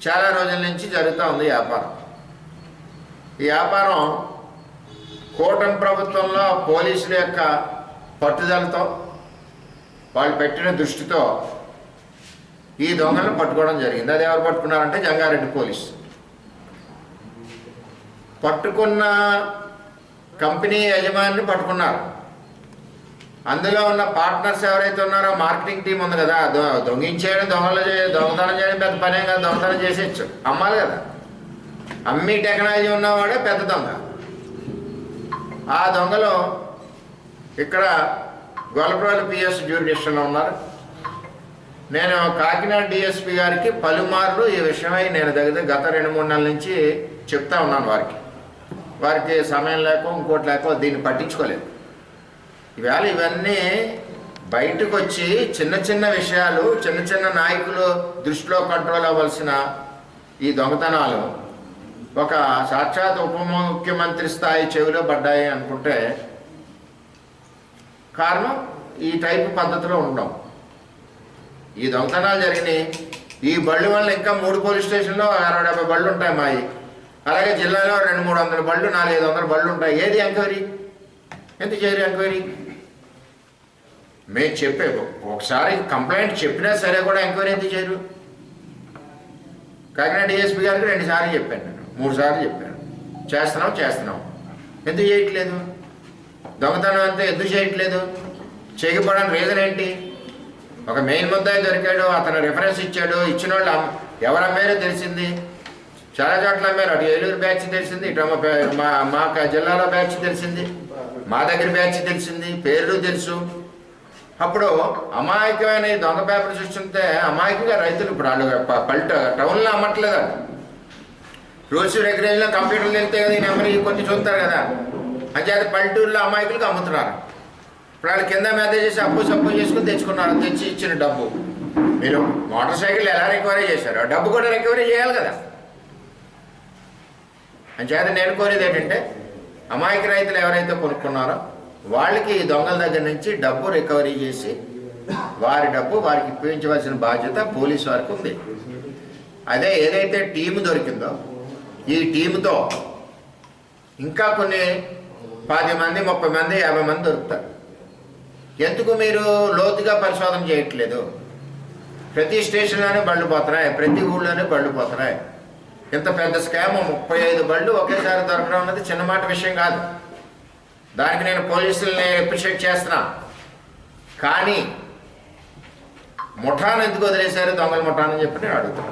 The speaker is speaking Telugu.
చాలా రోజుల నుంచి జరుగుతూ ఉంది వ్యాపారం. ఈ వ్యాపారం కూటమి ప్రభుత్వంలో పోలీసుల యొక్క పట్టుదలతో, వాళ్ళు పెట్టిన దృష్టితో ఈ దొంగలను పట్టుకోవడం జరిగింది. అది ఎవరు పట్టుకున్నారంటే జంగారెడ్డి పోలీసు. పట్టుకున్న కంపెనీ యజమానిని పట్టుకున్నారు. అందులో ఉన్న పార్ట్నర్స్ ఎవరైతే ఉన్నారో మార్కెటింగ్ టీం ఉంది కదా, దొంగతనం చేయడం పెద్ద పనే కదా, దొంగతనం చేసేచ్చు, అమ్మాలి కదా. అమ్మి టెక్నాలజీ ఉన్నవాడే పెద్ద దొంగ. ఆ దొంగలు ఇక్కడ గొల్లప్రోలు పిఎస్ జ్యూరిడిక్షన్లో ఉన్నారు. నేను కాకినాడ డిఎస్పీ గారికి పలుమార్లు ఈ విషయమై నేను గత 2-3 నెలల నుంచి చెప్తా ఉన్నాను. వారికి సమయం లేక ఇంకోటి లేక దీన్ని పట్టించుకోలేదు. ఈవేళ ఇవన్నీ బయటకు వచ్చి చిన్న చిన్న విషయాలు, చిన్న చిన్న నాయకులు దృష్టిలో కంట్రోల్ అవ్వాల్సిన ఈ దొంగతనాలు ఒక సాక్షాత్ ఉప ముఖ్యమంత్రి స్థాయి చెవిలో పడ్డాయి అనుకుంటే కారణం ఈ టైపు పద్ధతిలో ఉండడం. ఈ దొంగతనాలు జరిగినాయి. ఈ బళ్ళు వల్ల ఇంకా 3 పోలీస్ స్టేషన్లో 60-70 బళ్ళు ఉంటాయి మాయి. అలాగే జిల్లాలో 200-300 బళ్ళు, 400-500 బళ్ళు ఉంటాయి. ఏది ఎంక్వైరీ? ఎందుకు చేయరు ఎంక్వైరీ? మేము చెప్పే ఒకసారి కంప్లైంట్ చెప్పినా సరే కూడా ఎంక్వైరీ ఎందుకు చేయరు? కాకినాడ డిఎస్పీ గారికి 2 సార్లు చెప్పాను, నేను 3 సార్లు చెప్పాను, చేస్తున్నాం ఎందుకు చేయట్లేదు? దొంగతనం అంతా ఎందుకు చేయట్లేదు? చేయకపోవడానికి రీజన్ ఏంటి? ఒక మెయిన్ ముద్దాయి దొరికాడు, అతను రిఫరెన్స్ ఇచ్చాడు, ఇచ్చిన వాళ్ళు ఎవరు అమ్మారో తెలిసింది. చాలా చోట్ల అమ్మారు. అటు ఏలూరు బ్యాచ్ తెలిసింది, ఇటు మా జిల్లాలో బ్యాచ్ తెలిసింది, మా దగ్గర బ్యాచ్ తెలిసింది, పేర్లు తెలుసు. అప్పుడు అమాయకమైన ఈ దొంగ పేపర్ చూస్తుంటే అమాయకంగా రైతులు ఇప్పుడు వాళ్ళు టౌన్లో అమ్మట్లేదంట. రూల్స్ రెగ్యులేషన్లో కంప్యూటర్లు వెళ్తే కదా ఈ నెంబర్ కొన్ని చూస్తారు కదా, అంచేత పల్లెటూరులో అమాయకులకు అమ్ముతున్నారు. ఇప్పుడు వాళ్ళు కింద మీద చేసి సప్పు చేసుకుని తెచ్చుకున్నారు, తెచ్చి ఇచ్చిన డబ్బు. మీరు మోటార్ సైకిల్ ఎలా రికవరీ చేశారు, ఆ డబ్బు కూడా రికవరీ చేయాలి కదా. అంచేత నేను కోరేది ఏంటంటే అమాయక రైతులు ఎవరైతే కొనుక్కున్నారో వాళ్ళకి ఈ దొంగల దగ్గర నుంచి డబ్బు రికవరీ చేసి వారి డబ్బు వారికి ఇప్పించవలసిన బాధ్యత పోలీసు వారికి ఉంది. అదే ఏదైతే టీము దొరికిందో ఈ టీముతో ఇంకా కొన్ని 10 మంది, 30 మంది, 50 మంది దొరుకుతారు. ఎందుకు మీరు లోతుగా పరిశోధన చేయట్లేదు? ప్రతి స్టేషన్లోనే బళ్ళు పోతున్నాయి, ప్రతి ఊళ్ళోనే బళ్ళు పోతున్నాయి. ఇంత పెద్ద స్కామ్ 35 బళ్ళు ఒకేసారి దొరకడం అన్నది చిన్నమాట విషయం కాదు. దానికి నేను పోలీసుల్ని అప్రిషియేట్ చేస్తున్నా. కానీ ముఠాను ఎందుకు వదిలేశారు, దొంగల ముఠానని చెప్పి నేను అడుగుతున్నాను.